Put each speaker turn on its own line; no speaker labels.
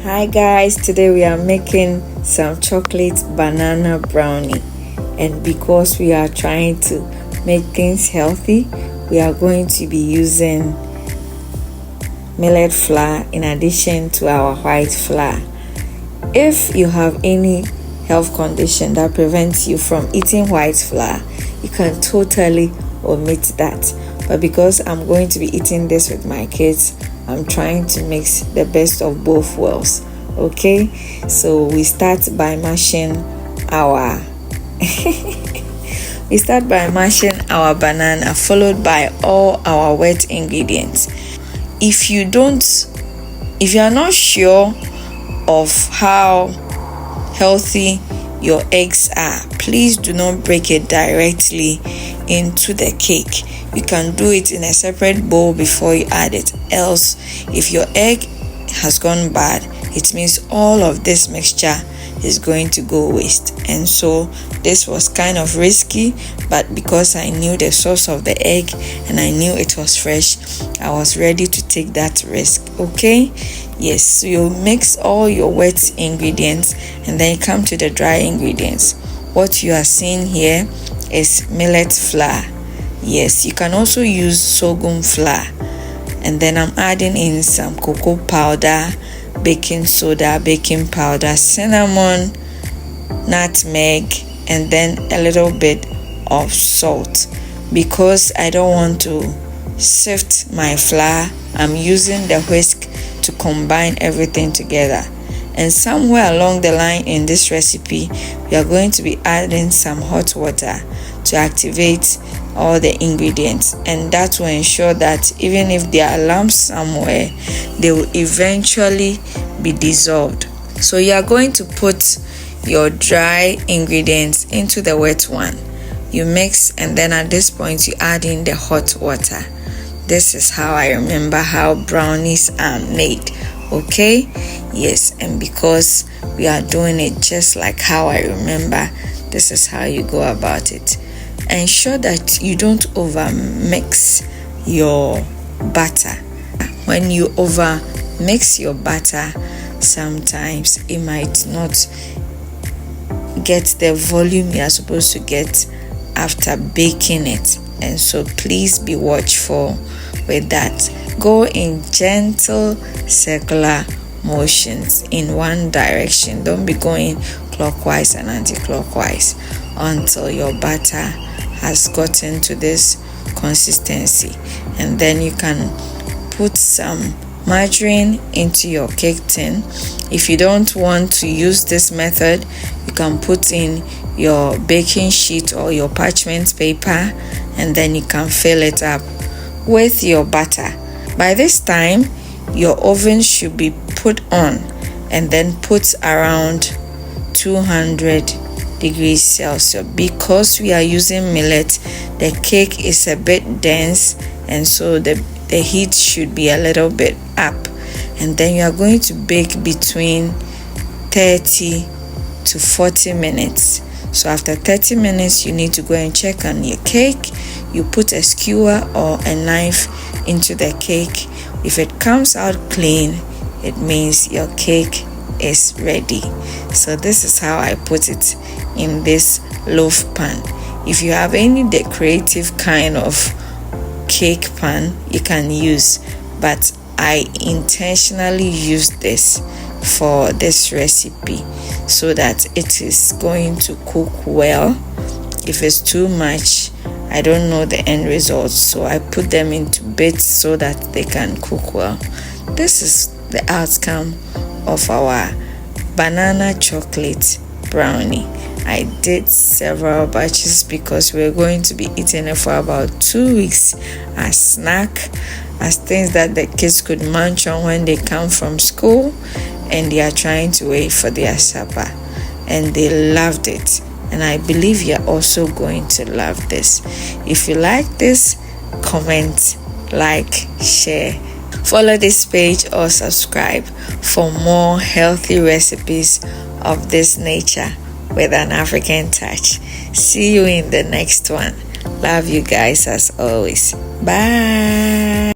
Hi guys, today we are making some chocolate banana brownie, and because we are trying to make things healthy, we are going to be using millet flour in addition to our white flour. If you have any health condition that prevents you from eating white flour, you can totally omit that. But because I'm going to be eating this with my kids, I'm trying to mix the best of both worlds. Okay, so we start by mashing our banana, followed by all our wet ingredients. If you are not sure of how healthy your eggs are, please do not break it directly into the cake. You can do it in a separate bowl before you add it. Else, if your egg has gone bad, it means all of this mixture is going to go waste. And so this was kind of risky, but because I knew the source of the egg and I knew it was fresh, I was ready to take that risk. Okay, yes, so you mix all your wet ingredients and then you come to the dry ingredients. What you are seeing here is millet flour. Yes, you can also use sorghum flour. And then I'm adding in some cocoa powder, baking soda, baking powder, cinnamon, nutmeg, and then a little bit of salt. Because I don't want to sift my flour, I'm using the whisk to combine everything together. And somewhere along the line in this recipe, we are going to be adding some hot water to activate all the ingredients, and that will ensure that even if there are lumps somewhere, they will eventually be dissolved. So you are going to put your dry ingredients into the wet one. You mix, and then at this point you add in the hot water. This is how I remember how brownies are made. Okay, yes, and because we are doing it just like how I remember, this is how you go about it. Ensure that you don't over mix your butter. When you over mix your butter, sometimes it might not get the volume you are supposed to get after baking it, and so please be watchful with that. Go in gentle circular motions in one direction. Don't be going clockwise and anti-clockwise until your butter has gotten to this consistency. And then you can put some margarine into your cake tin. If you don't want to use this method, you can put in your baking sheet or your parchment paper, and then you can fill it up with your butter. By this time, your oven should be put on and then put around 200 degrees Celsius. Because we are using millet, the cake is a bit dense, and so the heat should be a little bit up. And then you are going to bake between 30 to 40 minutes. So after 30 minutes, you need to go and check on your cake. You put a skewer or a knife into the cake. If it comes out clean, it means your cake is ready. So this is how I put it in this loaf pan. If you have any decorative kind of cake pan, you can use, but I intentionally used this for this recipe so that it is going to cook well. If it's too much, I don't know the end result, so I put them into bits so that they can cook well. This is the outcome of our banana chocolate brownie. I did several batches because we're going to be eating it for about 2 weeks as snack, as things that the kids could munch on when they come from school and they are trying to wait for their supper. And they loved it, and I believe you're also going to love this. If you like this, comment, like, share, follow this page or subscribe for more healthy recipes of this nature with an African touch. See you in the next one. Love you guys as always. Bye.